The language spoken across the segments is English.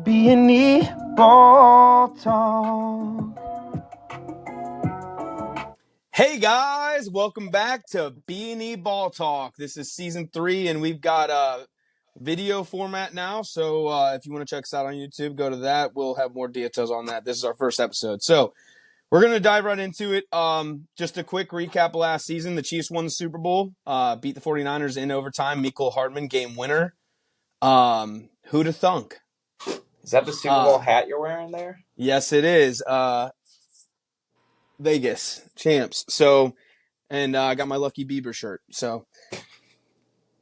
B&E Ball Talk. Hey guys, welcome back to B&E Ball Talk. This is season 3, and we've got a video format now. So if you want to check us out on YouTube, go to that. We'll have more details on that. This is our first episode, so we're gonna dive right into it. Just a quick recap of last season: the Chiefs won the Super Bowl, beat the 49ers in overtime. Mecole Hardman game winner. Who'da thunk? Is that the Super Bowl hat you're wearing there? Yes, it is. Vegas champs. So. And I got my Lucky Bieber shirt. So,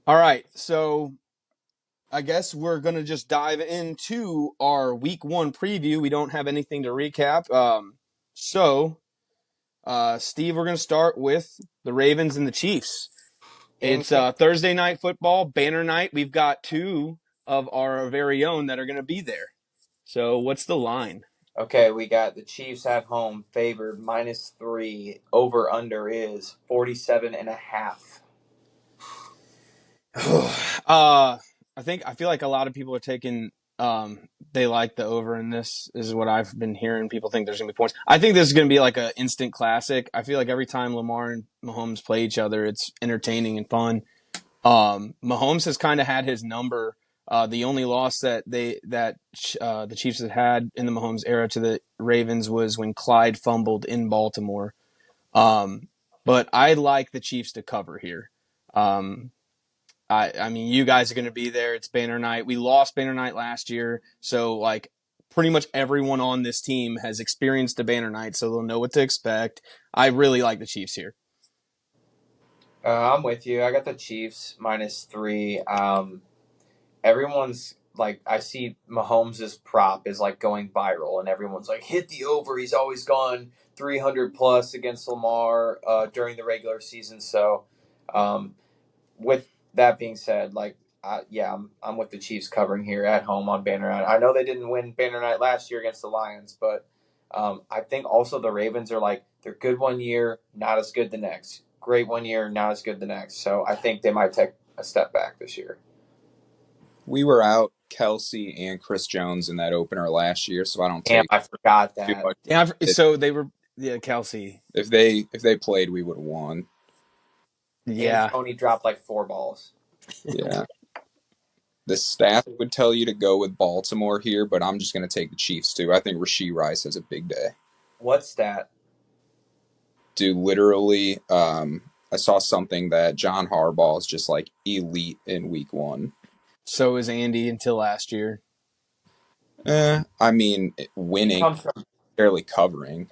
all right. So, I guess we're going to just dive into our week 1 preview. We don't have anything to recap. Steve, we're going to start with the Ravens and the Chiefs. It's Thursday night football, banner night. We've got 2 of our very own that are going to be there. So, what's the line? Okay, we got the Chiefs at home favored -3. Over under is 47.5. I feel like a lot of people are taking they like the over in this is what I've been hearing. People think there's gonna be points. I think this is gonna be like an instant classic. I feel like every time Lamar and Mahomes play each other, it's entertaining and fun. Mahomes has kind of had his number. The only loss that the Chiefs had in the Mahomes era to the Ravens was when Clyde fumbled in Baltimore. But I like the Chiefs to cover here. I mean, you guys are going to be there. It's banner night. We lost banner night last year. So, like, pretty much everyone on this team has experienced a banner night, so they'll know what to expect. I really like the Chiefs here. I'm with you. I got the Chiefs -3. Everyone's like, I see Mahomes' prop is like going viral, and everyone's like, hit the over. He's always gone 300 plus against Lamar during the regular season. So, with that being said, like, I'm with the Chiefs covering here at home on Banner Night. I know they didn't win Banner Night last year against the Lions, but I think also the Ravens are like, they're good one year, not as good the next. Great one year, not as good the next. So I think they might take a step back this year. We were out Kelsey and Chris Jones in that opener last year, so I don't Damn, take I forgot too that. much. Yeah, If, so they were, Kelsey. if they played, we would have won. And Yeah. Tony dropped like 4 balls. Yeah, the stats would tell you to go with Baltimore here, but I'm just going to take the Chiefs too. I think Rashee Rice has a big day. What stat? Dude, literally, I saw something that John Harbaugh is just like elite in week 1. So is Andy until last year. I mean, winning, Comes from. barely covering.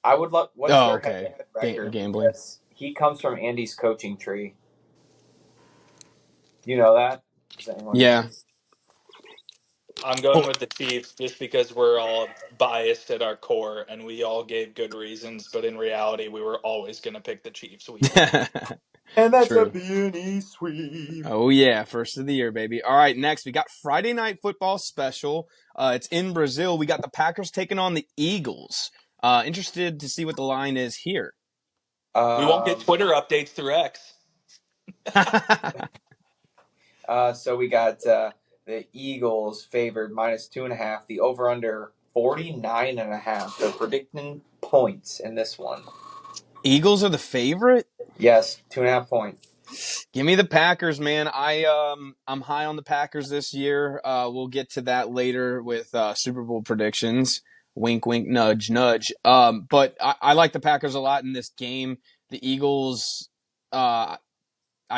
I would love. What's Oh, their okay. head-to-head record? Gambling. Because he comes from Andy's coaching tree. You know that? Does anyone know? Yeah. I'm going Oh. with the Chiefs just because we're all biased at our core and we all gave good reasons, but in reality, we were always going to pick the Chiefs week 1. And that's a True. B&E sweep. Oh yeah, first of the year, baby. All right, next we got Friday Night Football special. It's in Brazil. We got the Packers taking on the Eagles. Interested to see what the line is here. We won't get Twitter updates through X. So we got the Eagles favored -2.5. The over/under 49.5. They're predicting points in this one. Eagles are the favorite. Yes, 2.5 points. Give me the Packers, man. I'm high on the Packers this year. We'll get to that later with Super Bowl predictions. Wink, wink, nudge, nudge. But I like the Packers a lot in this game. The Eagles, I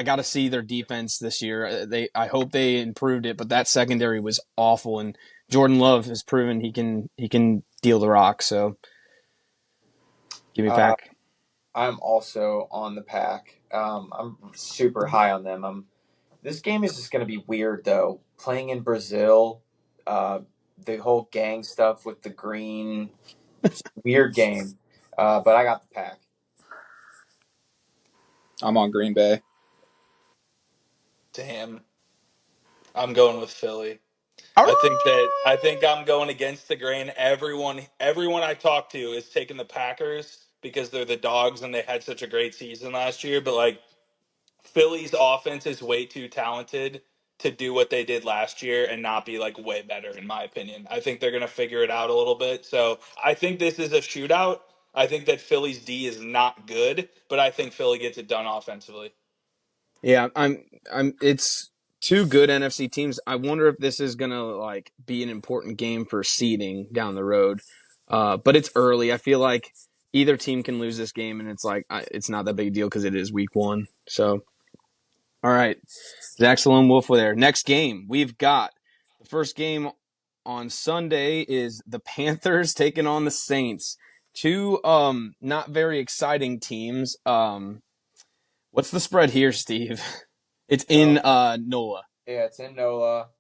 got to see their defense this year. I hope they improved it, but that secondary was awful, and Jordan Love has proven he can deal the rock. So, give me Pack. I'm also on the Pack. I'm super high on them. This game is just going to be weird, though. Playing in Brazil, the whole gang stuff with the green, weird game. But I got the Pack. I'm on Green Bay. Damn. I'm going with Philly. I think I'm going against the grain. Everyone I talk to is taking the Packers because they're the dogs and they had such a great season last year, but like Philly's offense is way too talented to do what they did last year and not be like way better, in my opinion. I think they're going to figure it out a little bit. So I think this is a shootout. I think that Philly's D is not good, but I think Philly gets it done offensively. Yeah, it's two good NFC teams. I wonder if this is gonna like be an important game for seeding down the road. But it's early. I feel like either team can lose this game, and it's like it's not that big a deal because it is week 1. So, all right, Zach Salone Wolf there. Next game, we've got the first game on Sunday is the Panthers taking on the Saints. Two not very exciting teams. What's the spread here, Steve? It's in NOLA. Yeah, it's in NOLA.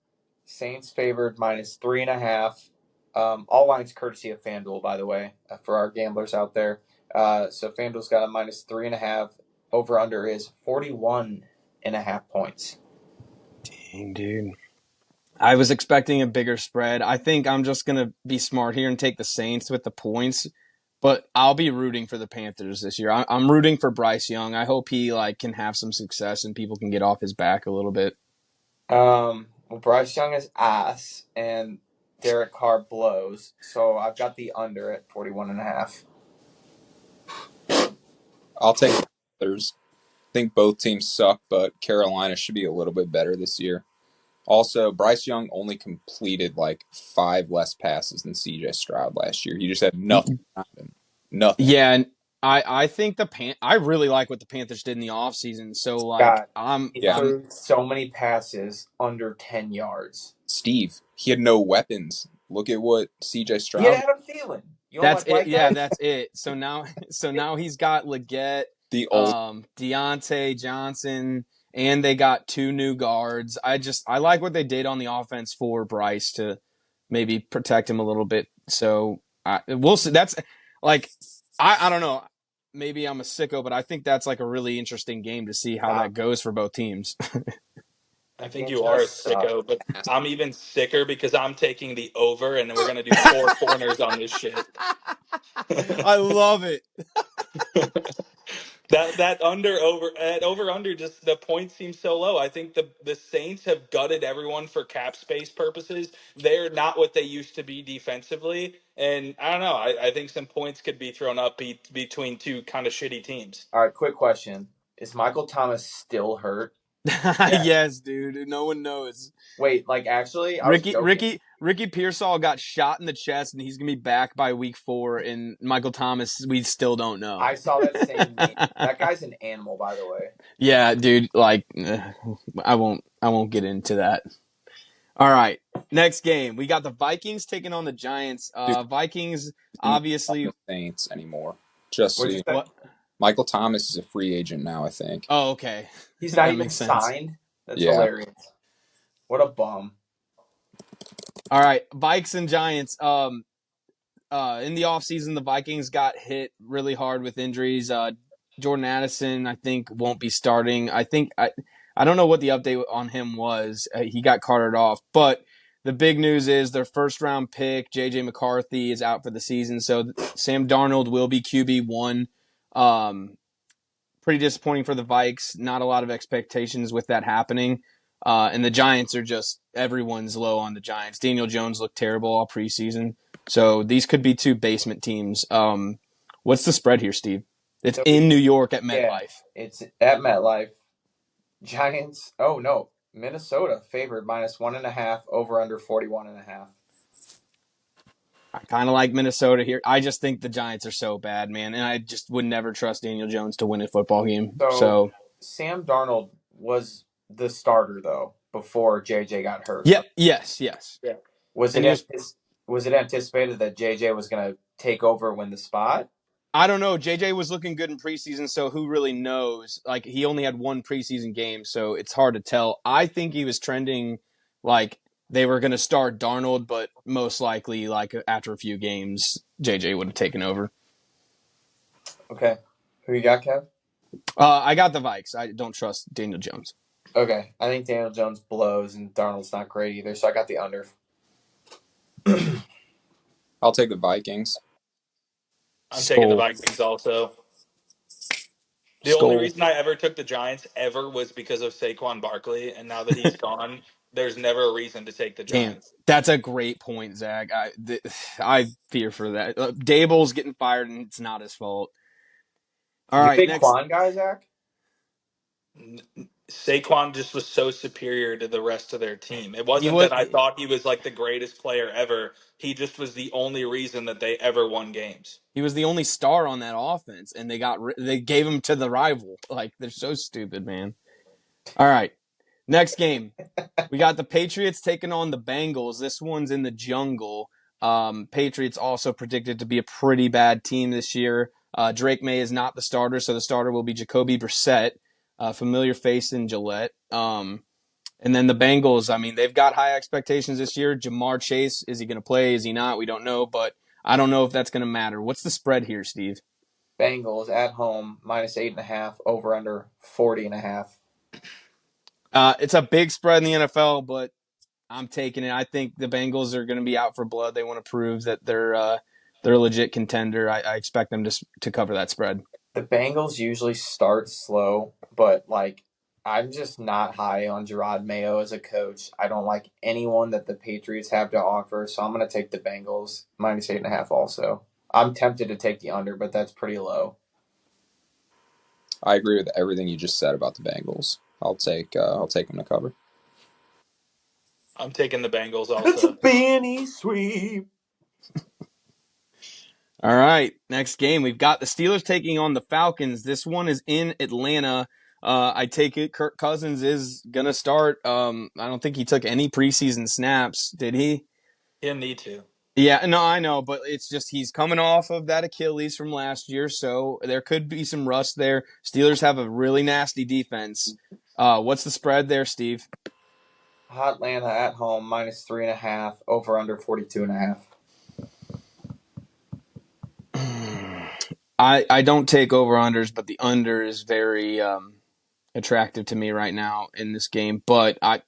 Saints favored -3.5. All lines courtesy of FanDuel, by the way, for our gamblers out there. So FanDuel's got a -3.5. Over under is 41.5 points. Dang, dude. I was expecting a bigger spread. I think I'm just gonna be smart here and take the Saints with the points. But I'll be rooting for the Panthers this year. I'm rooting for Bryce Young. I hope he can have some success and people can get off his back a little bit. Well, Bryce Young is ass, and Derek Carr blows. So I've got the under at 41.5. I'll take the Panthers. I think both teams suck, but Carolina should be a little bit better this year. Also, Bryce Young only completed like 5 less passes than CJ Stroud last year. He just had nothing happen. Nothing. Yeah, and I think I really like what the Panthers did in the offseason. So he threw so many passes under 10 yards. Steve, he had no weapons. Look at what CJ Stroud. He had Adam Thielen. That's it. Yeah, that's it. So now he's got Leggett, Deontay Johnson, and they got 2 new guards. I like what they did on the offense for Bryce to maybe protect him a little bit. So we'll see. That's like I don't know. Maybe I'm a sicko, but I think that's like a really interesting game to see how that goes for both teams. I think you are a sicko, but I'm even sicker because I'm taking the over, and we're gonna do 4 corners on this shit. I love it. That over under just the points seem so low. I think the Saints have gutted everyone for cap space purposes. They're not what they used to be defensively, and I don't know. I think some points could be thrown up between two kind of shitty teams. All right, quick question: is Michael Thomas still hurt? Yes, dude. No one knows. Wait, like actually, Ricky Pearsall got shot in the chest, and he's gonna be back by week 4. And Michael Thomas, we still don't know. I saw that same meme. That guy's an animal, by the way. Yeah, dude. Like, I won't get into that. All right, next game we got the Vikings taking on the Giants. Vikings obviously not the Saints anymore. Just so you know. Michael Thomas is a free agent now, I think. Oh, okay. He's not even signed. That's hilarious. What a bum. All right, Vikes and Giants. In the offseason, the Vikings got hit really hard with injuries. Jordan Addison, I think, won't be starting. I don't know what the update on him was. He got carted off. But the big news is their first-round pick, J.J. McCarthy, is out for the season. So Sam Darnold will be QB1. Pretty disappointing for the Vikes. Not a lot of expectations with that happening. And the Giants are just – everyone's low on the Giants. Daniel Jones looked terrible all preseason. So these could be 2 basement teams. What's the spread here, Steve? It's in New York at MetLife. Yeah, it's at MetLife. Giants – oh, no. Minnesota favored -1.5, over under 41.5. I kind of like Minnesota here. I just think the Giants are so bad, man, and I just would never trust Daniel Jones to win a football game. So Sam Darnold was the starter though before JJ got hurt. Yep. Yes. Yeah. Was it anticipated that JJ was going to take over, win the spot? I don't know. JJ was looking good in preseason, so who really knows? Like, he only had 1 preseason game, so it's hard to tell. I think he was trending like they were going to start Darnold, but most likely, like, after a few games, JJ would have taken over. Okay. Who you got, Kev? I got the Vikes. I don't trust Daniel Jones. Okay. I think Daniel Jones blows, and Darnold's not great either, so I got the under. I'll take the Vikings. I'm taking the Vikings also. The only Skull. reason I ever took the Giants ever was because of Saquon Barkley, and now that he's gone, there's never a reason to take the Damn, Giants. that's a great point, Zach. I fear for that. Dable's getting fired, and it's not his fault. All You right, big next. Quan guy, Zach? Saquon just was so superior to the rest of their team. It He wasn't was that I thought he was like the greatest player ever. He just was the only reason that they ever won games. he was the only star on that offense, and they gave him to the rival. Like they're so stupid, man. All right, next game. We got the Patriots taking on the Bengals. This one's in the jungle. Patriots also predicted to be a pretty bad team this year. Drake May is not the starter, so the starter will be Jacoby Brissett, familiar face in Gillette. And then the Bengals, I mean, they've got high expectations this year. Jamar Chase, is he going to play? Is he not? We don't know, but I don't know if that's going to matter. What's the spread here, Steve? Bengals at home -8.5, over under 40.5. It's a big spread in the NFL, but I'm taking it. I think the Bengals are going to be out for blood. They want to prove that they're a legit contender. I expect them to cover that spread. The Bengals usually start slow, but like I'm just not high on Gerard Mayo as a coach. I don't like anyone that the Patriots have to offer, so I'm going to take the Bengals -8.5 also. I'm tempted to take the under, but that's pretty low. I agree with everything you just said about the Bengals. I'll take them to cover. I'm taking the Bengals It's a also. Benny sweep. All right, next game. We've got the Steelers taking on the Falcons. This one is in Atlanta. I take it Kirk Cousins is going to start. I don't think he took any preseason snaps, did he? He didn't need to. Yeah, no, I know, but it's just he's coming off of that Achilles from last year, so there could be some rust there. Steelers have a really nasty defense. What's the spread there, Steve? Atlanta at home -3.5, over under 42.5. I don't take over-unders, but the under is very attractive to me right now in this game. But, I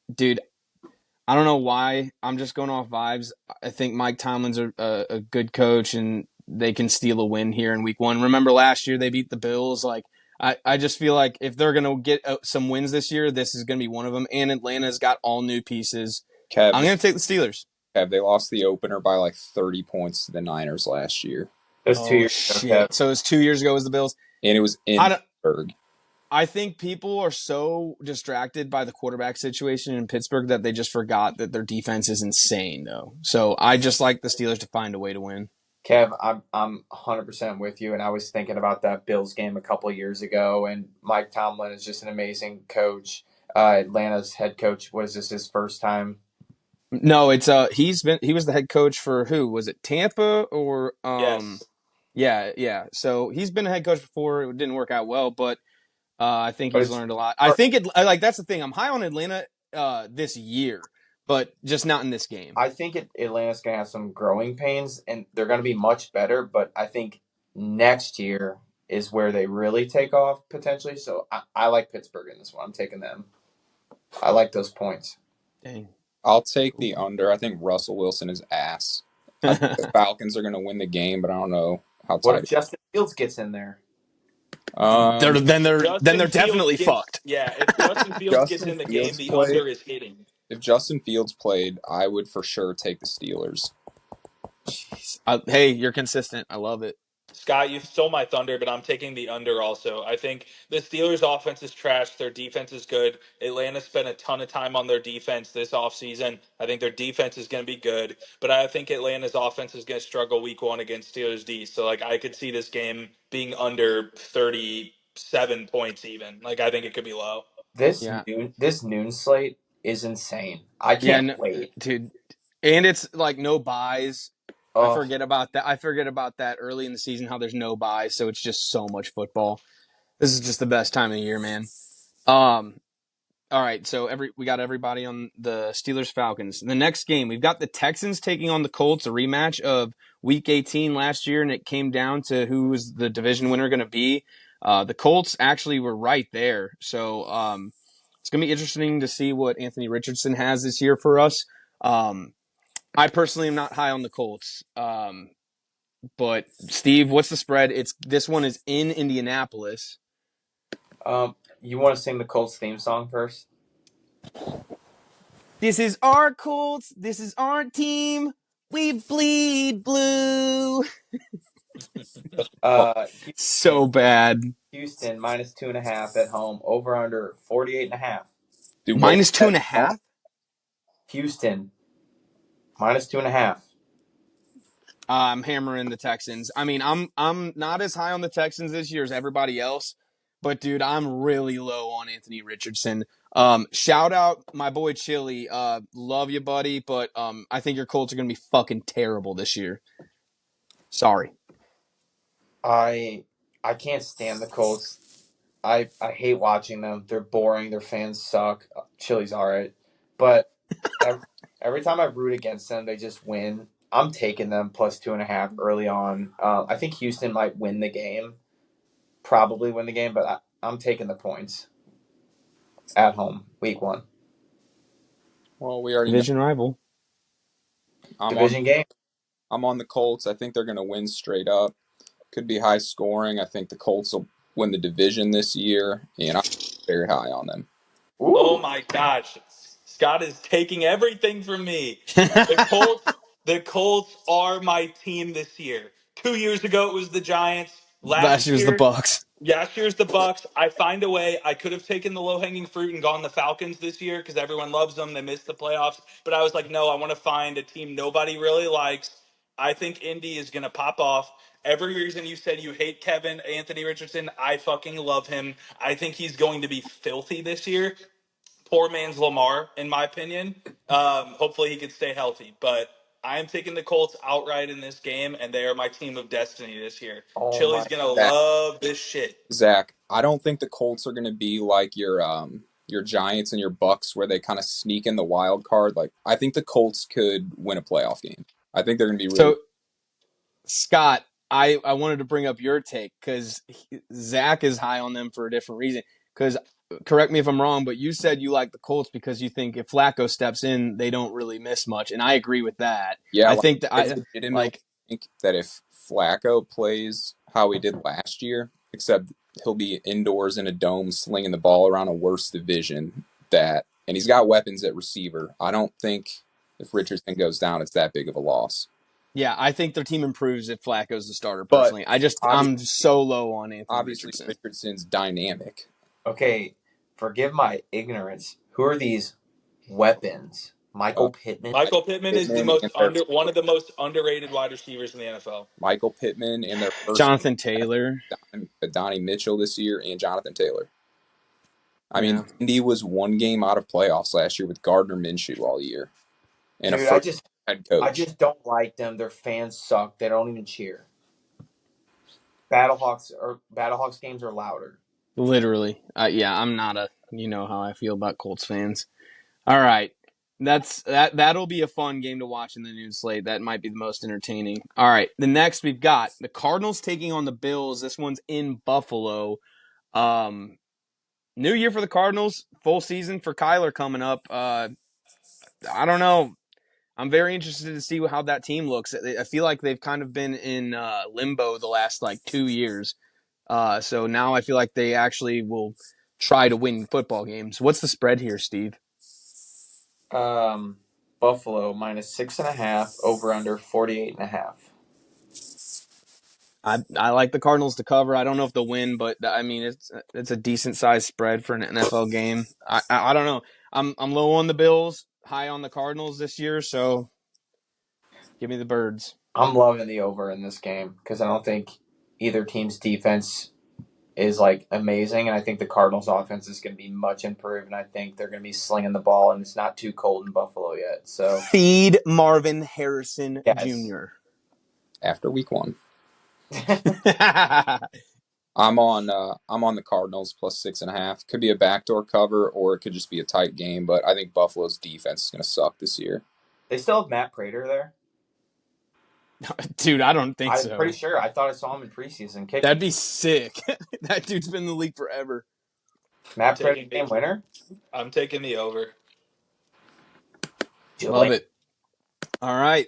don't know why. I'm just going off vibes. I think Mike Tomlin's a good coach, and they can steal a win here in week one. Remember last year they beat the Bills? Like I just feel like if they're going to get some wins this year, this is going to be one of them. And Atlanta's got all new pieces. I'm going to take the Steelers. They lost the opener by like 30 points to the Niners last year. It was 2 Oh, years ago, Kev. shit. So it was 2 years ago was the Bills? And it was in Pittsburgh. I think people are so distracted by the quarterback situation in Pittsburgh that they just forgot that their defense is insane, though. So I just like the Steelers to find a way to win. Kev, I'm 100% with you, and I was thinking about that Bills game a couple of years ago, and Mike Tomlin is just an amazing coach. Atlanta's head coach, was this his first time? No, it's he was the head coach for who? Was it Tampa or Yes. Yeah. So he's been a head coach before. It didn't work out well, but I think But he's it's- learned a lot. I think that's the thing. I'm high on Atlanta this year, but just not in this game. I think Atlanta's going to have some growing pains, and they're going to be much better, but I think next year is where they really take off, potentially. So I like Pittsburgh in this one. I'm taking them. I like those points. Dang. I'll take the under. I think Russell Wilson is ass. I think the Falcons are going to win the game, but I don't know how What tight. if Justin Fields gets in there? Then they're Justin definitely Fields fucked. Yeah, if Justin Fields gets in the game, the under is hitting. If Justin Fields played, I would for sure take the Steelers. Hey, you're consistent. I love it. Scott, you stole my thunder, but I'm taking the under also. I think the Steelers' offense is trash. Their defense is good. Atlanta spent a ton of time on their defense this offseason. I think their defense is going to be good, but I think Atlanta's offense is going to struggle week one against Steelers' D. So, I could see this game being under 37 points even. I think it could be low. This Yeah. noon slate is insane. I can't wait. Dude. And it's no buys. Oh, I forget about that. I forget about that early in the season, how there's no buys, so it's just so much football. This is just the best time of year, man. All right, so we got everybody on the Steelers Falcons. The next game, we've got the Texans taking on the Colts, a rematch of Week 18 last year, and it came down to who was the division winner going to be. The Colts actually were right there, so it's going to be interesting to see what Anthony Richardson has this year for us. I personally am not high on the Colts. But Steve, what's the spread? This one is in Indianapolis. You want to sing the Colts theme song first? This is our Colts. This is our team. We bleed blue. Well, Houston, So bad. Houston minus 2.5 at home. Over under 48.5. do both Minus two guys and a home? half. Houston minus 2.5. I'm hammering the Texans. I mean, I'm not as high on the Texans this year as everybody else, but dude, I'm really low on Anthony Richardson. Shout out my boy Chili. Love you, buddy, but I think your Colts are gonna be fucking terrible this year. Sorry. I can't stand the Colts. I hate watching them. They're boring. Their fans suck. Chili's all right, but every time I root against them, they just win. I'm taking them plus 2.5 early on. I think Houston might win the game, probably win the game, but I'm taking the points at home, week 1, Well, we already know Division rival. I'm on division game. I'm on the Colts. I think they're going to win straight up. Could be high scoring. I think the Colts will win the division this year, and I'm very high on them. Oh Ooh, my gosh. Scott is taking everything from me. The Colts the Colts are my team this year. 2 years ago it was the Giants. Last Last year's the year Bucks. Last year's the Bucks. I find a way. I could have taken the low hanging fruit and gone the Falcons this year because everyone loves them. They missed the playoffs, but I was like, no, I want to find a team nobody really likes. I think Indy is going to pop off. Every reason you said you hate Kevin Anthony Richardson, I fucking love him. I think he's going to be filthy this year. Poor man's Lamar, in my opinion. Hopefully he can stay healthy, but I am taking the Colts outright in this game, and they are my team of destiny this year. oh Chili's my! gonna Zach, love this shit. Zach, I don't think the Colts are going to be like your Giants and your Bucks, where they kind of sneak in the wild card. Like, I think the Colts could win a playoff game. I think they're going to be really. So Scott, I wanted to bring up your take because Zach is high on them for a different reason. Because correct me if I'm wrong, but you said you like the Colts because you think if Flacco steps in, they don't really miss much, and I agree with that. Yeah, I like, think that I I legitimately like think that if Flacco plays how he did last year, except he'll be indoors in a dome slinging the ball around a worse division, and he's got weapons at receiver. I don't think if Richardson goes down, it's that big of a loss. yeah, I think their team improves if Flacco's the starter. But Personally, obviously, I'm so low on Anthony obviously Richardson. Richardson's dynamic. Okay, forgive my ignorance. Who are these weapons? Uh, Michael Pittman. Michael Pittman is the Pittman most and their one of the most underrated wide receivers in the NFL. Michael Pittman and their first Jonathan Taylor. Donnie Mitchell this year and Jonathan Taylor. I Yeah. mean, Indy was one game out of playoffs last year with Gardner Minshew all year and a Dude, first head I coach. just don't like them. Their fans suck. They don't even cheer. Battlehawks games are louder. Literally. Yeah, I'm not a. You know how I feel about Colts fans. All right. That'll be a fun game to watch in the noon slate. That might be the most entertaining. All right. The next we've got the Cardinals taking on the Bills. This one's in Buffalo. New year for the Cardinals. Full season for Kyler coming up. I don't know. I'm very interested to see how that team looks. I feel like they've kind of been in limbo the last 2 years. So now I feel like they actually will try to win football games. What's the spread here, Steve? Buffalo minus 6.5, over under 48.5. I like the Cardinals to cover. I don't know if they'll win, but I mean it's a decent sized spread for an NFL game. I don't know. I'm low on the Bills, high on the Cardinals this year, so give me the birds. I'm loving the over in this game because I don't think either team's defense is like amazing, and I think the Cardinals' offense is going to be much improved, and I think they're going to be slinging the ball, and it's not too cold in Buffalo yet. So Feed Marvin Harrison yes. Jr. After week one, I'm on the Cardinals plus 6.5. Could be a backdoor cover or it could just be a tight game, but I think Buffalo's defense is going to suck this year. They still have Matt Prater there. Dude, I don't think I'm so. pretty sure. I thought I saw him in preseason kicking. That'd be sick. That dude's been in the league forever. Matt Prater, game winner. I'm taking the over. Love it. All right.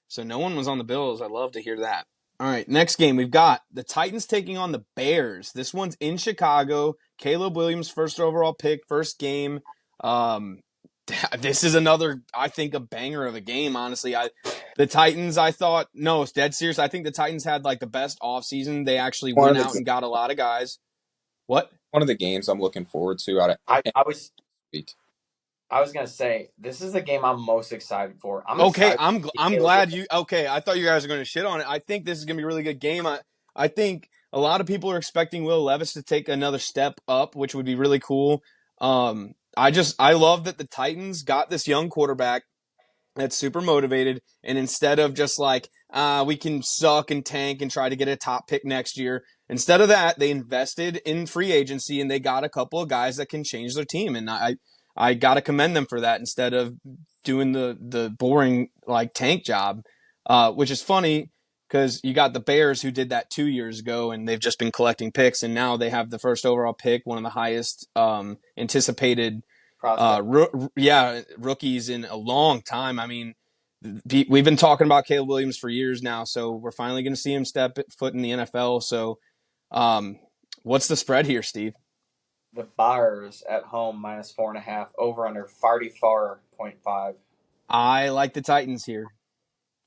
So no one was on the Bills. I'd love to hear that. All right, next game we've got the Titans taking on the Bears. This one's in Chicago. Caleb Williams, first overall pick, first game. This is another, I think, a banger of a game. Honestly, the Titans, I thought, no, it's dead serious. I think the Titans had like the best offseason. They actually One went of out the and got a lot of guys. What? one of the games I'm looking forward to out of I, any I was week. I was gonna say this is the game I'm most excited for. I'm Okay, excited I'm to see I'm Caleb glad Williams. you. Okay, I thought you guys were going to shit on it. I think this is going to be a really good game. I think a lot of people are expecting Will Levis to take another step up, which would be really cool. I love that the Titans got this young quarterback that's super motivated, and instead of just like we can suck and tank and try to get a top pick next year, instead of that, they invested in free agency and they got a couple of guys that can change their team, and I got to commend them for that instead of doing the boring like tank job, which is funny because you got the Bears who did that 2 years ago and they've just been collecting picks, and now they have the first overall pick, one of the highest anticipated Prospect. rookies in a long time. I mean, we've been talking about Caleb Williams for years now, so we're finally going to see him step foot in the NFL. So, what's the spread here, Steve? The Bears at home -4.5, over under 44.5. I like the Titans here.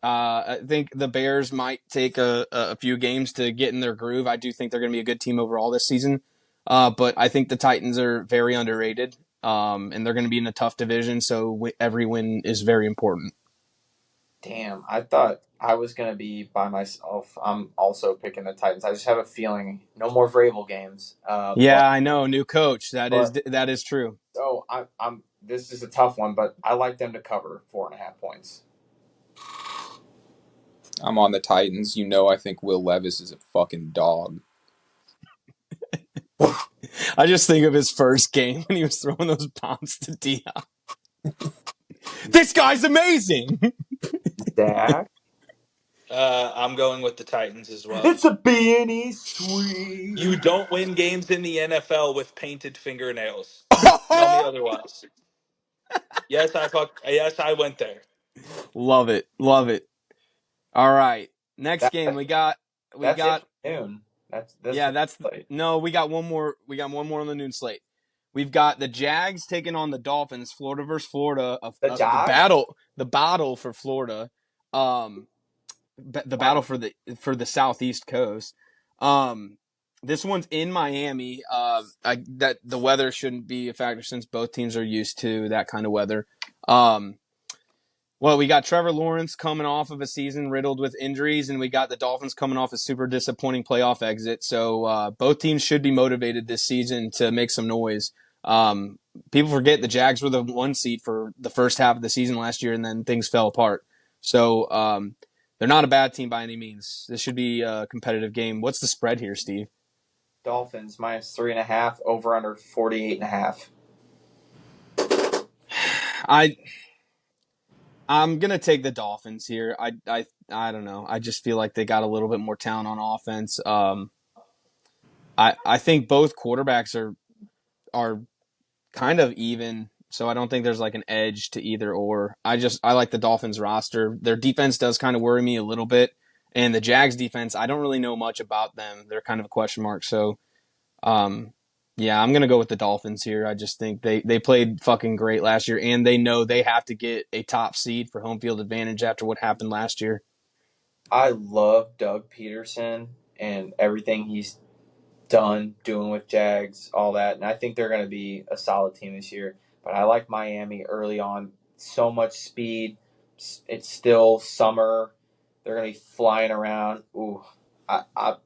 I think the Bears might take a few games to get in their groove. I do think they're going to be a good team overall this season, but I think the Titans are very underrated, and they're going to be in a tough division, so every win is very important. Damn, I thought I was gonna be by myself. I'm also picking the Titans. I just have a feeling no more Vrabel games. Yeah, I know, new coach. But That is true. so I'm. This is a tough one, but I like them to cover 4.5 points. I'm on the Titans. I think Will Levis is a fucking dog. I just think of his first game when he was throwing those bombs to Dion. This guy's amazing. Dak. I'm going with the Titans as well. It's a beanie sweet. You don't win games in the NFL with painted fingernails. Tell me otherwise. Yes, I went there. Love it. Love it. All right. Next That, game we got that's it for noon. we got one more. We got one more on the noon slate. We've got the Jags taking on the Dolphins, Florida versus Florida. The battle for Florida. The battle for the Southeast Coast. This one's in Miami. That the weather shouldn't be a factor since both teams are used to that kind of weather. Well, we got Trevor Lawrence coming off of a season riddled with injuries, and we got the Dolphins coming off a super disappointing playoff exit. So both teams should be motivated this season to make some noise. People forget the Jags were the 1 seed for the first half of the season last year, and then things fell apart. So they're not a bad team by any means. This should be a competitive game. What's the spread here, Steve? Dolphins -3.5, over under 48.5. I'm gonna take the Dolphins here. I don't know. I just feel like they got a little bit more talent on offense. I think both quarterbacks are kind of even, so I don't think there's like an edge to either or. I like the Dolphins roster. Their defense does kind of worry me a little bit, and the Jags defense, I don't really know much about them. They're kind of a question mark. So, yeah, I'm gonna go with the Dolphins here. I just think they played fucking great last year, and they know they have to get a top seed for home field advantage after what happened last year. I love Doug Peterson and everything he's doing with Jags, all that, and I think they're going to be a solid team this year. But I like Miami early on. So much speed. It's still summer. They're going to be flying around. Ooh, I'm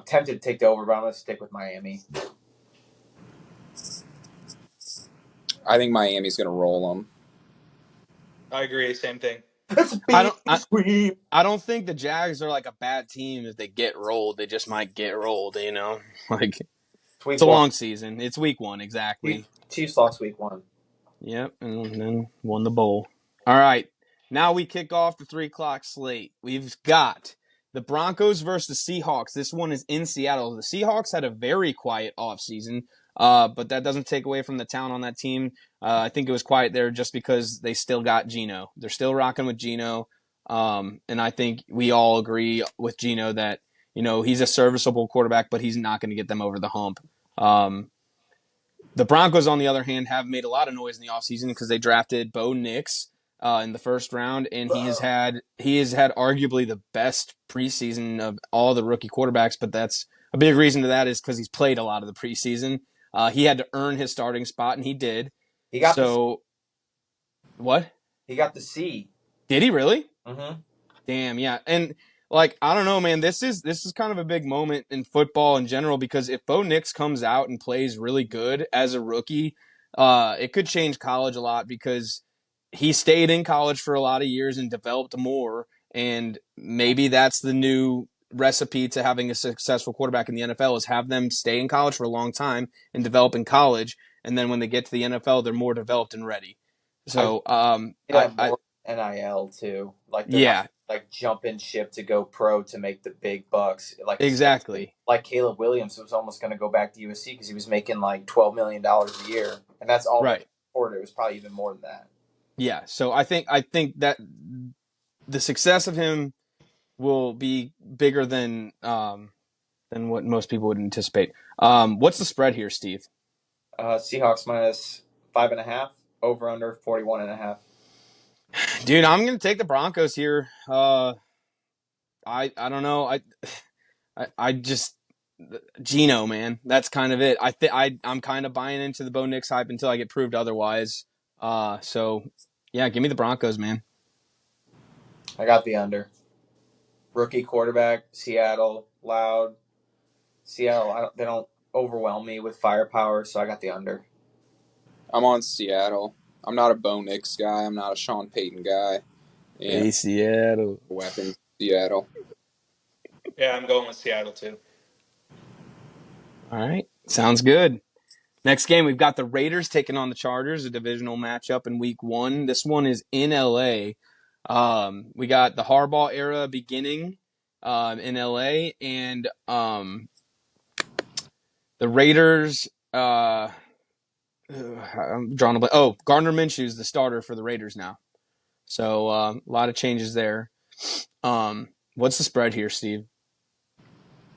tempted to take the over, but I'm going to stick with Miami. I think Miami's going to roll them. I agree. Same thing. I don't think the Jags are like a bad team if they get rolled. They just might get rolled, Like it's a long season. It's week 1, exactly. Chiefs lost week 1. Yep, and then won the bowl. All right, now we kick off the 3 o'clock slate. We've got the Broncos versus the Seahawks. This one is in Seattle. The Seahawks had a very quiet offseason, but that doesn't take away from the talent on that team. I think it was quiet there just because they still got Geno. They're still rocking with Geno. And I think we all agree with Gino that, he's a serviceable quarterback, but he's not going to get them over the hump. The Broncos, on the other hand, have made a lot of noise in the offseason because they drafted Bo Nix in the first round, and he has had arguably the best preseason of all the rookie quarterbacks. But that's a big reason to that is because he's played a lot of the preseason. He had to earn his starting spot, and he did. He got what? He got the C. Did he really? Mm-hmm. Damn, yeah. And I don't know, man, this is kind of a big moment in football in general because if Bo Nix comes out and plays really good as a rookie, it could change college a lot because he stayed in college for a lot of years and developed more, and maybe that's the new recipe to having a successful quarterback in the NFL is have them stay in college for a long time and develop in college, and then when they get to the NFL, they're more developed and ready. So, more NIL too. Like they're not jumping ship to go pro to make the big bucks. Like exactly. Like Caleb Williams was almost going to go back to USC because he was making like $12 million a year, and that's all right. It was probably even more than that. Yeah. So I think that the success of him will be bigger than what most people would anticipate. What's the spread here, Steve? Seahawks minus 5.5, over under 41.5. Dude, I'm gonna take the Broncos here. I don't know. I just Gino, man. That's kind of it. I'm kind of buying into the Bo Nix hype until I get proved otherwise. So yeah, give me the Broncos, man. I got the under. Rookie quarterback, Seattle, loud. Seattle, they don't overwhelm me with firepower, so I got the under. I'm on Seattle. I'm not a Bo Nix guy. I'm not a Sean Payton guy. Hey, Seattle. Weapons, Seattle. Yeah, I'm going with Seattle too. All right. Sounds good. Next game, we've got the Raiders taking on the Chargers, a divisional matchup in Week 1. This one is in L.A. We got the Harbaugh era beginning in L.A. and the Raiders. I'm drawing a blank. Oh, Gardner Minshew is the starter for the Raiders now. So a lot of changes there. What's the spread here, Steve?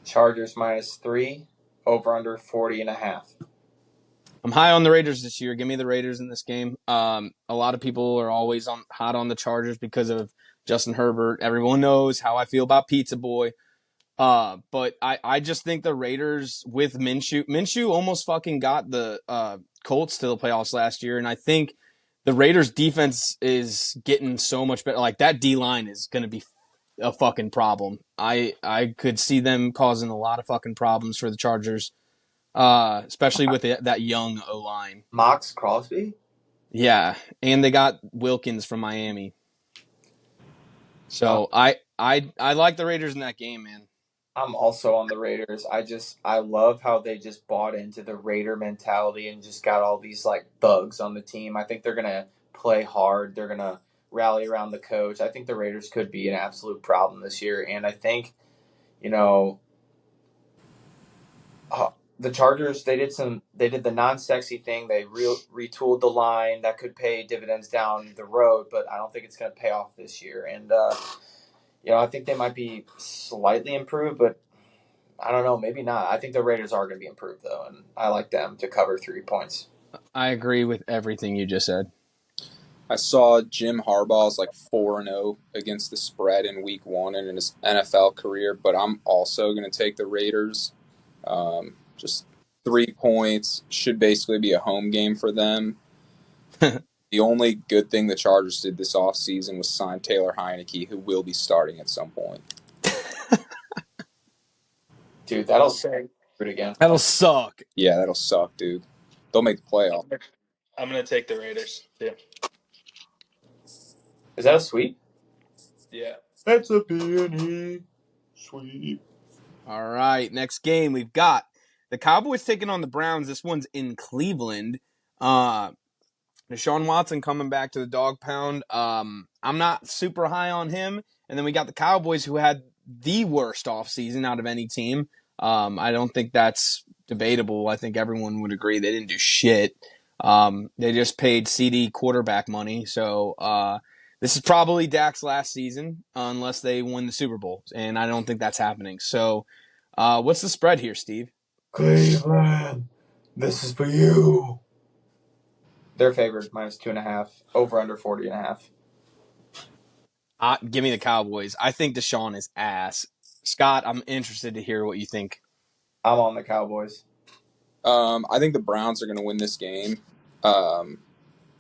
Chargers minus 3, over under 40.5. I'm high on the Raiders this year. Give me the Raiders in this game. A lot of people are always hot on the Chargers because of Justin Herbert. Everyone knows how I feel about Pizza Boy. But I just think the Raiders with Minshew almost fucking got the Colts to the playoffs last year, and I think the Raiders defense is getting so much better. Like that D-line is going to be a fucking problem. I could see them causing a lot of fucking problems for the Chargers, especially with that young O-line. Mox Crosby? Yeah, and they got Wilkins from Miami. So I like the Raiders in that game, man. I'm also on the Raiders. I love how they just bought into the Raider mentality and just got all these like thugs on the team. I think they're gonna play hard. They're gonna rally around the coach. I think the Raiders could be an absolute problem this year, and I think, the Chargers, they did the non-sexy thing. They retooled the line that could pay dividends down the road, but I don't think it's going to pay off this year. And I think they might be slightly improved, but I don't know, maybe not. I think the Raiders are going to be improved though, and I like them to cover 3 points. I agree with everything you just said. I saw Jim Harbaugh's like 4-0 against the spread in Week 1 in his NFL career, but I'm also going to take the Raiders. Just 3 points should basically be a home game for them. The only good thing the Chargers did this offseason was sign Taylor Heineke, who will be starting at some point. Dude, that'll suck again. That'll suck. Yeah, that'll suck, dude. They'll make the playoff. I'm going to take the Raiders. Yeah. Is that a sweep? Yeah. That's a B&E sweep. All right, next game we've got the Cowboys taking on the Browns. This one's in Cleveland. Deshaun Watson coming back to the dog pound. I'm not super high on him. And then we got the Cowboys, who had the worst offseason out of any team. I don't think that's debatable. I think everyone would agree they didn't do shit. They just paid CD quarterback money. So This is probably Dak's last season unless they win the Super Bowl, and I don't think that's happening. So, what's the spread here, Steve? Cleveland, this is for you. They're favored -2.5. Over under 40.5. Give me the Cowboys. I think Deshaun is ass. Scott, I'm interested to hear what you think. I'm on the Cowboys. I think the Browns are going to win this game.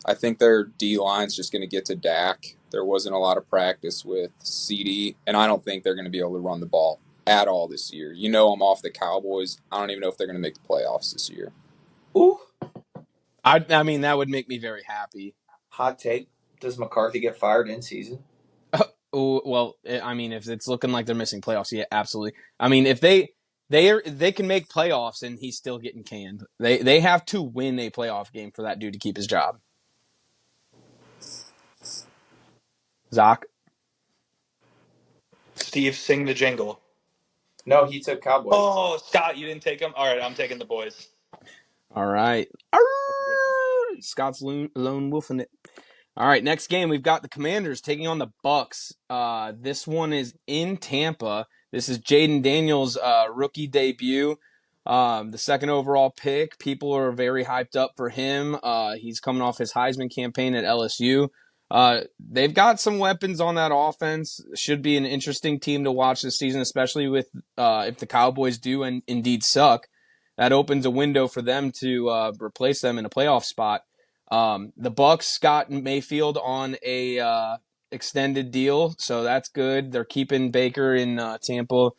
I think their D-line's just going to get to Dak. There wasn't a lot of practice with CD, and I don't think they're going to be able to run the ball at all this year. You know I'm off the Cowboys. I don't even know if they're going to make the playoffs this year. Ooh. I mean, that would make me very happy. Hot take. Does McCarthy get fired in season? Oh, well, I mean, if it's looking like they're missing playoffs, yeah, absolutely. I mean, if they can make playoffs and he's still getting canned. They have to win a playoff game for that dude to keep his job. Zach? Steve, sing the jingle. No, he took Cowboys. Oh, Scott, you didn't take him? All right, I'm taking the boys. All right. Scott's lone wolfing it. All right, next game we've got the Commanders taking on the Bucks. This one is in Tampa. This is Jaden Daniels' rookie debut, the second overall pick. People are very hyped up for him. He's coming off his Heisman campaign at LSU. They've got some weapons on that offense. Should be an interesting team to watch this season, especially with if the Cowboys do and indeed suck. That opens a window for them to replace them in a playoff spot. The Bucks got Mayfield on a extended deal, so that's good. They're keeping Baker in Tampa,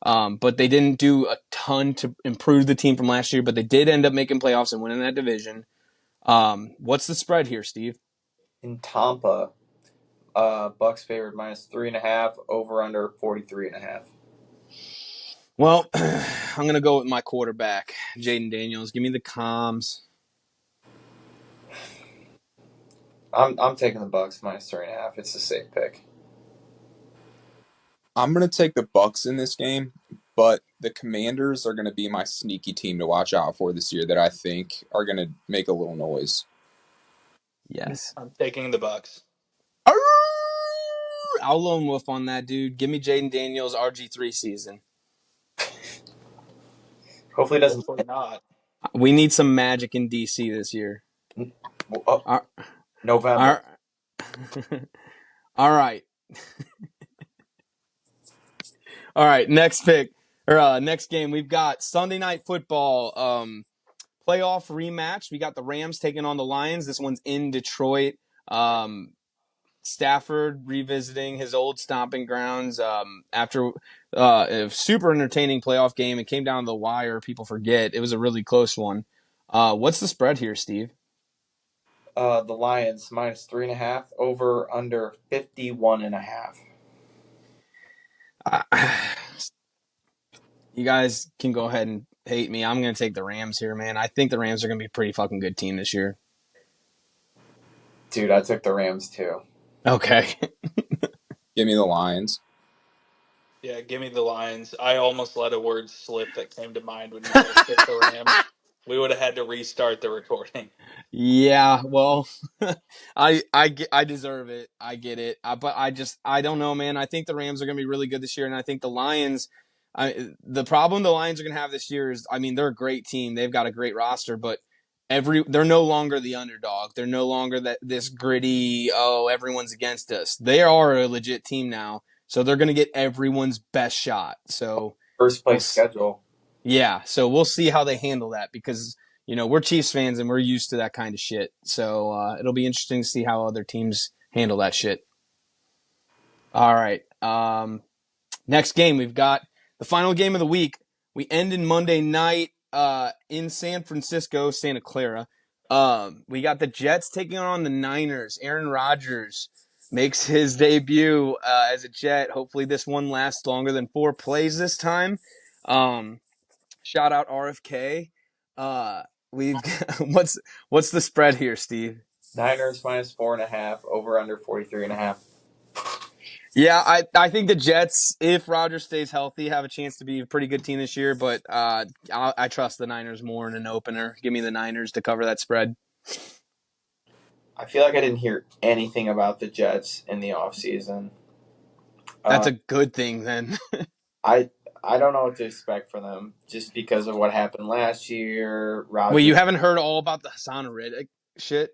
but they didn't do a ton to improve the team from last year. But they did end up making playoffs and winning that division. What's the spread here, Steve? In Tampa, Bucks favored -3.5. Over under 43.5. Well, I'm going to go with my quarterback, Jaden Daniels. Give me the comms. I'm taking the Bucks -3.5. It's a safe pick. I'm going to take the Bucks in this game, but the Commanders are going to be my sneaky team to watch out for this year that I think are going to make a little noise. Yes. I'm taking the Bucks. I'll lone wolf on that, dude. Give me Jaden Daniels' RG3 season. Hopefully it doesn't. Hopefully not. We need some magic in DC this year. November. All right. All right. Next pick or next game, we've got Sunday Night Football playoff rematch. We got the Rams taking on the Lions. This one's in Detroit. Stafford revisiting his old stomping grounds after a super entertaining playoff game. It came down to the wire. People forget. It was a really close one. What's the spread here, Steve? The Lions -3.5. Over under 51.5. You guys can go ahead and hate me. I'm going to take the Rams here, man. I think the Rams are going to be a pretty fucking good team this year. Dude, I took the Rams too. Okay. Give me the Lions. Yeah, give me the Lions. I almost let a word slip that came to mind when you guys picked the Rams. We would have had to restart the recording. Yeah, well, I deserve it. I get it. But I don't know, man. I think the Rams are going to be really good this year, and I think the Lions. The problem the Lions are going to have this year is, I mean, they're a great team. They've got a great roster, but they're no longer the underdog. They're no longer this gritty. Oh, everyone's against us. They are a legit team now, so they're going to get everyone's best shot. So First place schedule. Yeah, so we'll see how they handle that because, we're Chiefs fans and we're used to that kind of shit. So it'll be interesting to see how other teams handle that shit. All right. Next game, we've got the final game of the week. We end in Monday night in San Francisco, Santa Clara. We got the Jets taking on the Niners. Aaron Rodgers makes his debut as a Jet. Hopefully this one lasts longer than 4 plays this time. Shout out RFK. We've what's the spread here, Steve? Niners -4.5. Over under 43.5. Yeah, I think the Jets, if Rodgers stays healthy, have a chance to be a pretty good team this year. But I trust the Niners more in an opener. Give me the Niners to cover that spread. I feel like I didn't hear anything about the Jets in the offseason. That's a good thing then. I I don't know what to expect from them just because of what happened last year. Well, you Rodgers, haven't heard all about the Hassan Reddick shit?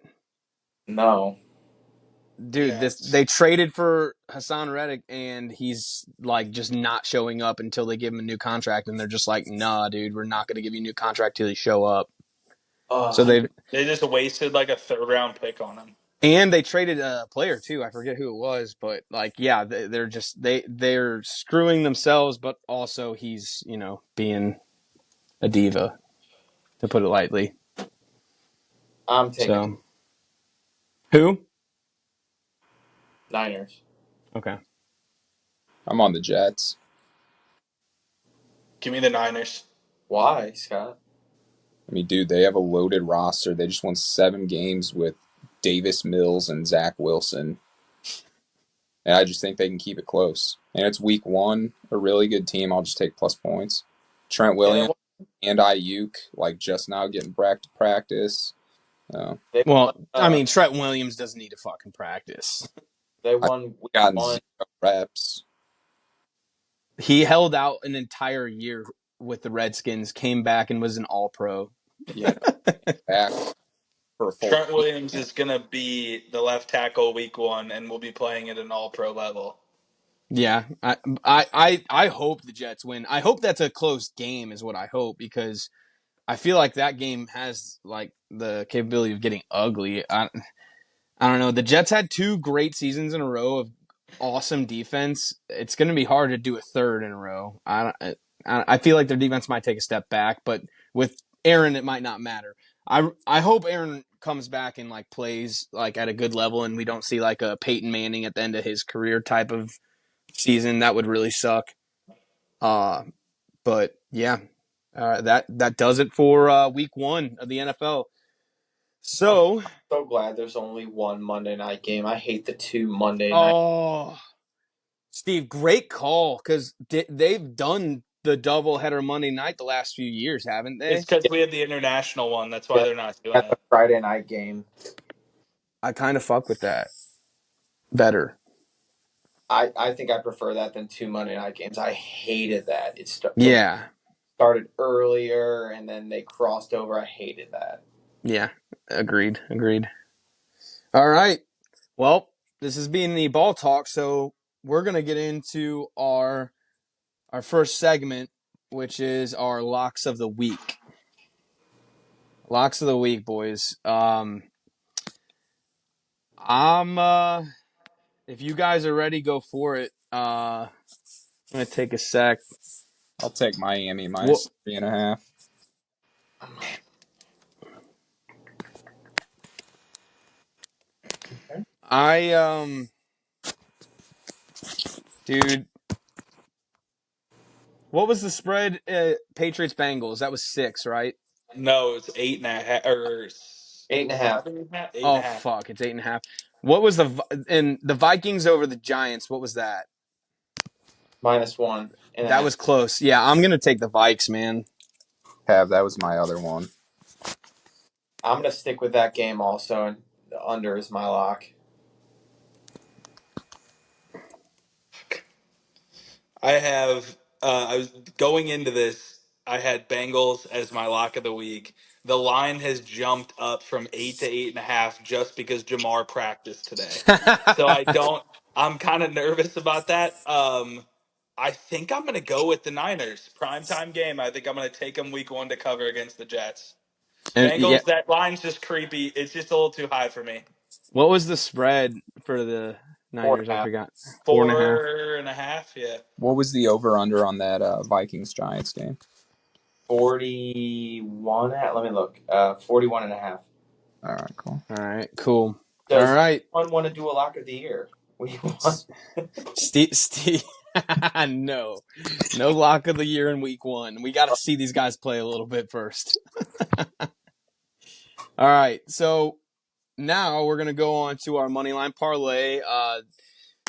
no. Dude, they traded for Hassan Reddick and he's like just not showing up until they give him a new contract, and they're just like, nah, dude, we're not gonna give you a new contract till you show up. So Ugh. They just wasted like a 3rd-round pick on him. and they traded a player too. I forget who it was, but like, yeah, they're just they're screwing themselves, but also he's being a diva, to put it lightly. I'm taking So who? Niners. Okay. I'm on the Jets. Give me the Niners. Why, Scott? I mean, dude, they have a loaded roster. They just won 7 games with Davis Mills and Zach Wilson. And I just think they can keep it close. And it's week 1, a really good team. I'll just take plus points. Trent Williams and Ayuk, like just now getting back to practice. They Well, won, I mean, Trent Williams doesn't need to fucking practice. they I won week gotten 1. 0 reps. He held out an entire year with the Redskins, came back and was an All-Pro. Yeah, back for a full Trent Williams is going to be the left tackle week 1 and will be playing at an all-pro level. Yeah, I hope the Jets win. I hope that's a close game, is what I hope, because I feel like that game has like the capability of getting ugly. I don't know. The Jets had 2 great seasons in a row of awesome defense. It's going to be hard to do a third in a row. I feel like their defense might take a step back, but with Aaron, it might not matter. I hope Aaron comes back and like plays like at a good level, and we don't see like a Peyton Manning at the end of his career type of season. That would really suck. But yeah, that does it for week 1 of the NFL. So, I'm so glad there's only one Monday night game. I hate the 2 Monday night. Steve, great call, because they've done the doubleheader Monday night the last few years, haven't It's they? because we have the international one. That's why Yeah, they're not doing that's a it. Friday night game. I kind of fuck with that better. I think I prefer that than 2 Monday night games. I hated that. The Yeah, started earlier and then they crossed over. I hated that. yeah, agreed. All right, well, this has been the ball talk, so we're gonna get into our first segment, which is our locks of the week. Locks of the week, boys. If you guys are ready, go for it. I'm gonna take a sec. I'll take Miami Well, minus 3.5. Dude, what was the spread? Patriots Bengals. That was 6, right? No, it's 8.5 or 8.5. 7.5. Eight and Oh a half. fuck, it's 8.5. What was the Vikings over the Giants? What was that? -1. That was close. Yeah, I'm gonna take the Vikes, man. That was my other one. I'm gonna stick with that game also, and the under is my lock. I was going into this, I had Bengals as my lock of the week. The line has jumped up from 8 to 8.5 just because Jamar practiced today. So I'm kind of nervous about that. I think I'm going to go with the Niners. Primetime game. I think I'm going to take them week 1 to cover against the Jets. And yeah, Bengals, that line's just creepy. It's just a little too high for me. what was the spread for the Niners? I 4.5. forgot. 4.5. 4.5, yeah. What was the over-under on that Vikings-Giants game? 41. Let me look. 41.5. All right, cool. All right, cool. Does All right, anyone want to do a lock of the year? We want. Steve. No lock of the year in week 1. We got to see these guys play a little bit first. All right, so now we're gonna go on to our money line parlay.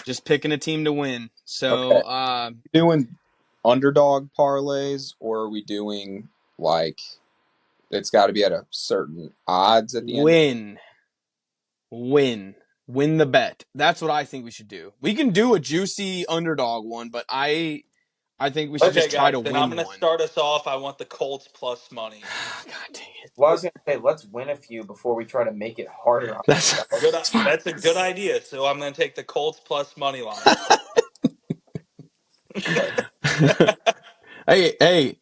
Just picking a team to win. So, Okay. Doing underdog parlays, or are we doing like it's got to be at a certain odds at the end? win the bet. That's what I think we should do. We can do a juicy underdog one, but I think we should Okay, just try guys, to then I'm win going to one. start us off. I want the Colts plus money. God dang it. Well, I was gonna say let's win a few before we try to make it harder on That's ourselves. That's a good idea. So I'm going to take the Colts plus money line. hey,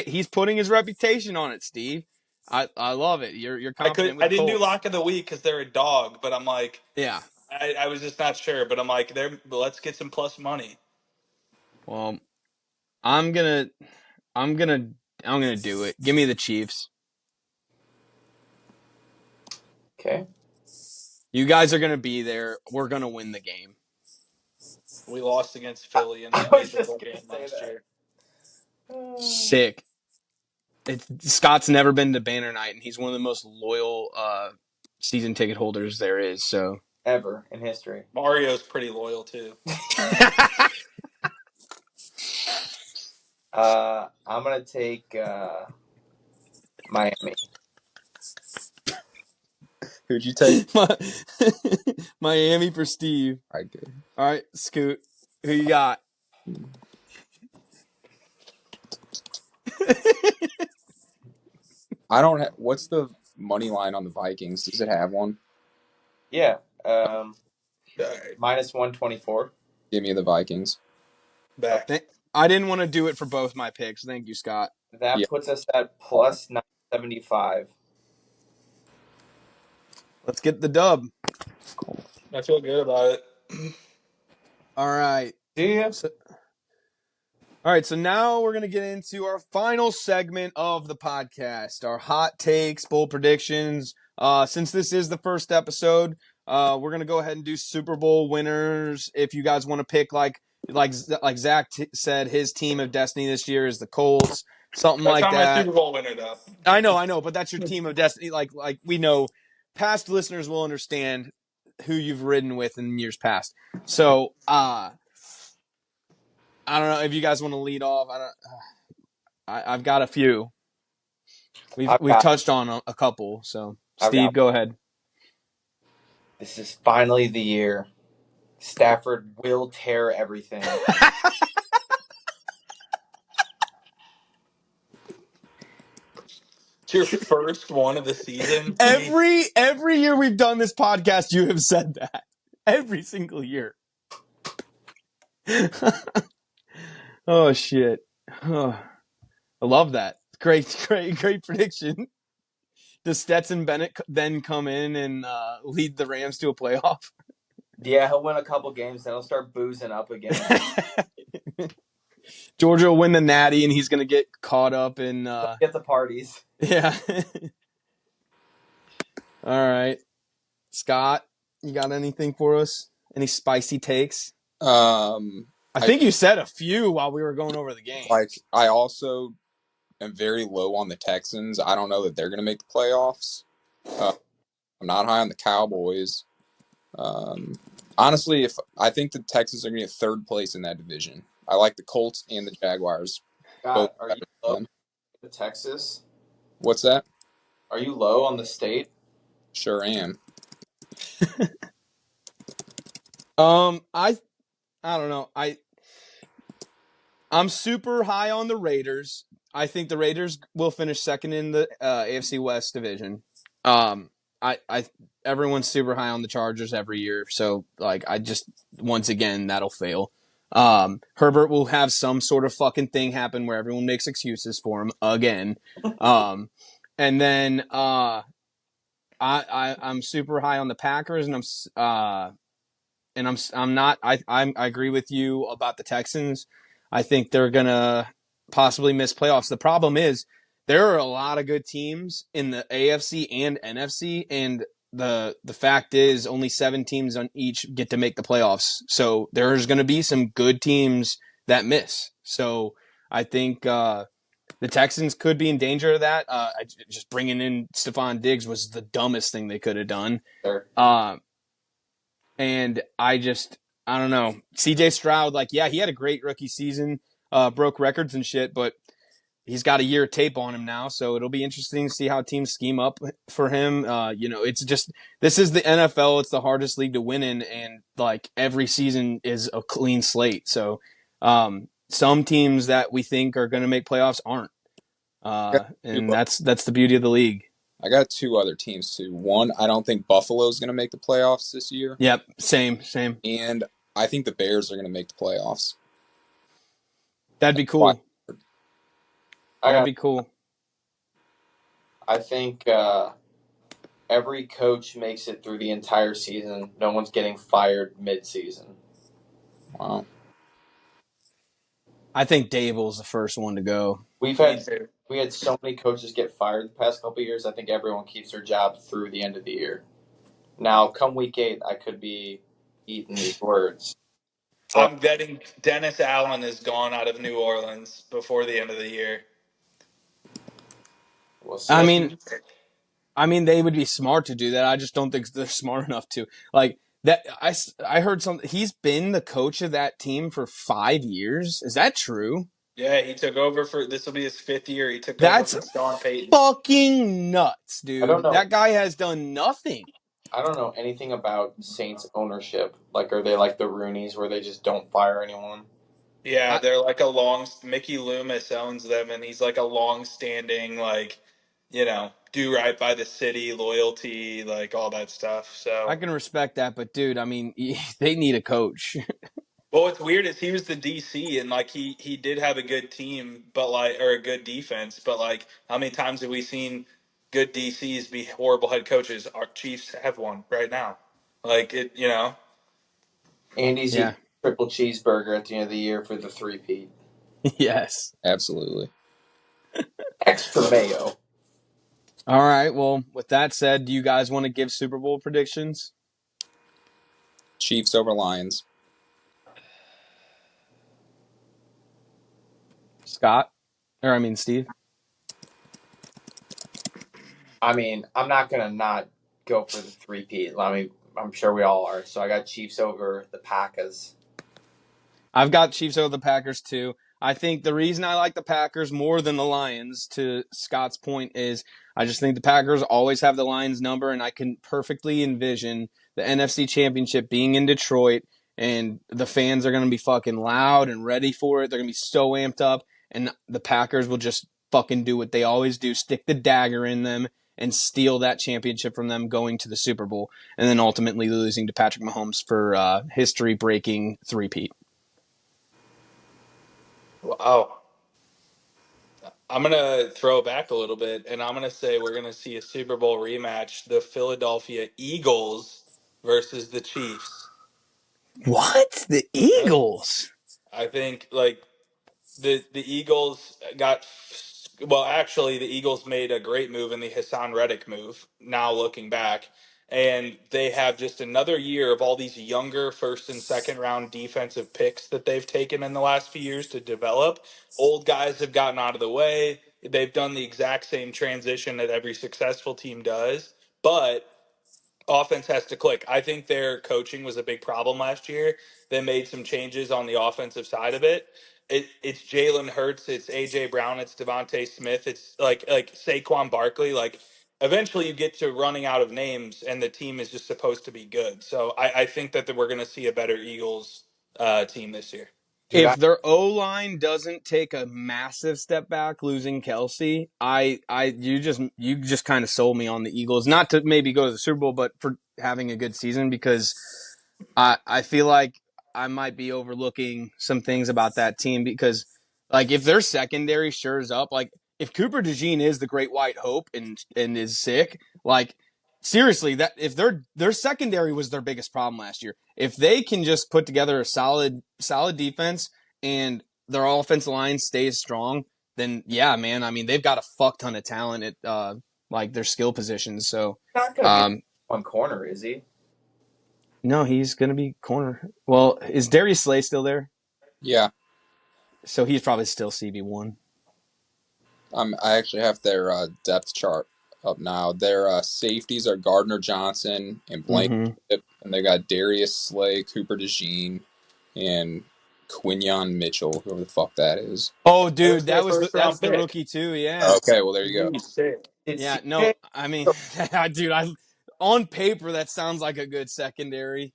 he's putting his reputation on it, Steve. I love it. You're confident with I the didn't do Colts. lock of the week because they're a dog, but I'm like, Yeah. I was just not sure. But I'm like, let's get some plus money. Well, I'm gonna do it. Give me the Chiefs. Okay. You guys are gonna be there. We're gonna win the game. We lost against Philly in I that was miserable just gonna game say last that. year. Sick. Scott's never been to Banner Night, and he's one of the most loyal season ticket holders there is. So Ever in history. Mario's pretty loyal too. I'm gonna take Miami. Who'd you take? Miami for Steve. I did. All right, Scoot. Who you got? I don't have. What's the money line on the Vikings? Does it have one? Yeah. All right, Minus 124. Give me the Vikings. back. I didn't want to do it for both my picks. Thank you, Scott. That Yeah. puts us at plus 975. Let's get the dub. I feel good about it. All right. Do you? All right, so now we're going to get into our final segment of the podcast, our hot takes, bold predictions. Since this is the first episode, we're going to go ahead and do Super Bowl winners. If you guys want to pick, like Zach said, his team of destiny this year is the Colts, something That's like not my that. Super Bowl winner though. I know, but that's your team of destiny. Like we know, past listeners will understand who you've ridden with in years past. So, I don't know if you guys want to lead off. I've got a few. We've touched on a couple. So Steve, go ahead. This is finally the year. Stafford will tear everything. It's your first one of the season. Every year we've done this podcast, you have said that. Every single year. Oh shit. Oh, I love that. Great prediction. Does Stetson Bennett then come in and lead the Rams to a playoff? Yeah, he'll win a couple games, then he'll start boozing up again. Georgia will win the Natty, and he's going to get caught up in... Get the parties. Yeah. All right. Scott, you got anything for us? Any spicy takes? I think you said a few while we were going over the game. Like, I also am very low on the Texans. I don't know that they're going to make the playoffs. I'm not high on the Cowboys. Honestly, I think the Texans are going to get third place in that division. I like the Colts and the Jaguars. God, are you low on Texas? What's that? Are you low on the state? Sure am. I don't know. I'm super high on the Raiders. I think the Raiders will finish second in the AFC West division. Everyone's super high on the Chargers every year, so I just once again that'll fail. Herbert will have some sort of fucking thing happen where everyone makes excuses for him again. And then I'm super high on the Packers, and I agree with you about the Texans. I think they're gonna possibly miss playoffs. The problem is there are a lot of good teams in the AFC and NFC, and the fact is only 7 teams on each get to make the playoffs. So there's going to be some good teams that miss. So I think the Texans could be in danger of that. Just bringing in Stephon Diggs was the dumbest thing they could have done. Sure. And I don't know. CJ Stroud, he had a great rookie season, broke records and shit, but he's got a year of tape on him now, so it'll be interesting to see how teams scheme up for him. It's just this is the NFL; it's the hardest league to win in, and like every season is a clean slate. So some teams that we think are going to make playoffs aren't, I got and that's the beauty of the league. I got two other teams too. One, I don't think Buffalo's going to make the playoffs this year, Yep, same. and I think the Bears are going to make the playoffs. That'd be cool. That'd be cool. I think every coach makes it through the entire season. No one's getting fired mid-season. Wow. I think Dable's the first one to go. We had so many coaches get fired the past couple of years. I think everyone keeps their job through the end of the year. Now, come week 8, I could be eating these words. I'm betting Dennis Allen is gone out of New Orleans before the end of the year. We'll see. I mean, they would be smart to do that. I just don't think they're smart enough to. Like that, I heard something. He's been the coach of that team for 5 years. Is that true? Yeah, he took over this will be his 5th year. He took over That's from Sean Payton. fucking nuts, dude. I don't know. That guy has done nothing. I don't know anything about Saints ownership. Like, are they like the Rooneys where they just don't fire anyone? Yeah, they're like Mickey Loomis owns them, and he's like a long-standing, like, do right by the city, loyalty, like all that stuff. So I can respect that, but dude, I mean, they need a coach. well, what's weird is he was the DC, and like he did have a good team, but like or a good defense, but like how many times have we seen good DCs be horrible head coaches? Our Chiefs have one right now. Like Andy's Yeah. eating triple cheeseburger at the end of the year for the 3-peat. Yes. Absolutely. Extra mayo. All right. Well, with that said, do you guys want to give Super Bowl predictions? Chiefs over Lions. Steve. I mean, I'm not gonna not go for the 3-peat. I'm sure we all are. So I got Chiefs over the Packers. I've got Chiefs over the Packers too. I think the reason I like the Packers more than the Lions, to Scott's point, is I just think the Packers always have the Lions number, and I can perfectly envision the NFC Championship being in Detroit, and the fans are going to be fucking loud and ready for it. They're going to be so amped up, and the Packers will just fucking do what they always do, stick the dagger in them, and steal that championship from them going to the Super Bowl, and then ultimately losing to Patrick Mahomes for history-breaking three-peat. wow. I'm going to throw it back a little bit, and I'm going to say we're going to see a Super Bowl rematch, the Philadelphia Eagles versus the Chiefs. What? The Eagles? I think, like, the Eagles actually, the Eagles made a great move in the Hassan Reddick move, now looking back. And they have just another year of all these younger first and second round defensive picks that they've taken in the last few years to develop. Old guys have gotten out of the way. They've done the exact same transition that every successful team does. But offense has to click. I think their coaching was a big problem last year. They made some changes on the offensive side of it. It's Jalen Hurts, it's AJ Brown, it's Devontae Smith, it's like Saquon Barkley. Like eventually you get to running out of names, and the team is just supposed to be good. So I think that we're going to see a better Eagles team this year. Dude, If their O line doesn't take a massive step back, losing Kelsey, you just kind of sold me on the Eagles. Not to maybe go to the Super Bowl, but for having a good season, because I feel like I might be overlooking some things about that team, because like if their secondary shores up, like if Cooper DeJean is the great white hope and is sick, like seriously, that if their secondary was their biggest problem last year. If they can just put together a solid defense and their offensive line stays strong, then yeah, man. I mean, they've got a fuck ton of talent at like their skill positions. So not gonna be one corner, is he? no, he's gonna be corner. Well, is Darius Slay still there? Yeah. So he's probably still CB1. I actually have their depth chart up now. Their safeties are Gardner Johnson and Blank, and they got Darius Slay, Cooper DeJean, and Quinyon Mitchell, whoever the fuck that is. Oh, That was dude, their that's first round the pick. rookie too. Yeah, Okay, well there you go. He's sick. Did yeah. No, CJ? I mean, dude, on paper that sounds like a good secondary.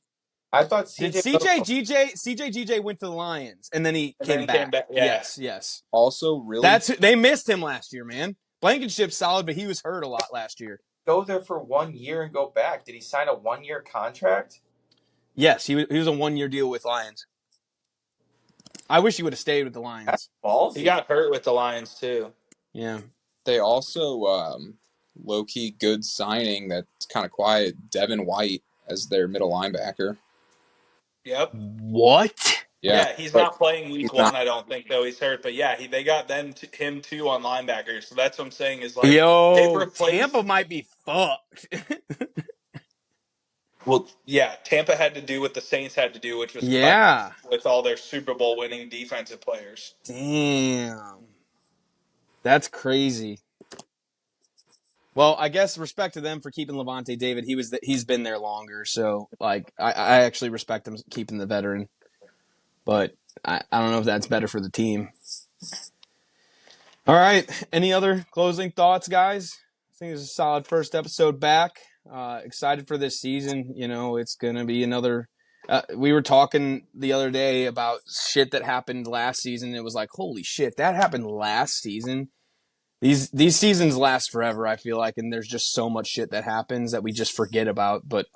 I thought Did CJ. CJ went to the Lions and then he And then came he came back? back. Yeah. Yes. Also, really, They missed him last year, man. Blankenship's solid, but he was hurt a lot last year. Go there for 1 year and go back. Did he sign a 1 year contract? Yes, he was a 1 year deal with Lions. I wish he would have stayed with the That's Lions. ballsy. He got hurt with the Lions too. Yeah. they also low key good signing that's kind of quiet. Devin White as their middle linebacker. Yep. What? Yeah, he's but not playing week he's one. not. I don't think though. He's hurt, but yeah, they got him too on linebackers. So that's what I'm saying is like they've Yo, replaced. Tampa might be fucked. Well, yeah, Tampa had to do what the Saints had to do, which was cut Yeah. with all their Super Bowl winning defensive players. Damn. That's crazy. Well, I guess respect to them for keeping Levante David. He's been there longer, so like I actually respect them keeping the veteran. But I don't know if that's better for the team. All right. Any other closing thoughts, guys? I think it's a solid first episode back. Excited for this season. You know, it's gonna be another. We were talking the other day about shit that happened last season. It was like, holy shit, that happened last season. These seasons last forever, I feel like, and there's just so much shit that happens that we just forget about. But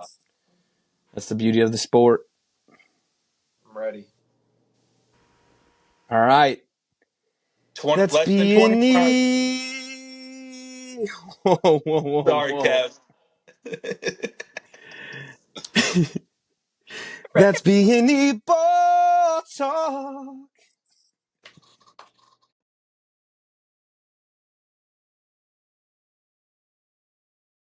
that's the beauty of the sport. I'm ready. All right. That's Less than being 25. the. Whoa. Sorry, Kev. That's being the ball talk.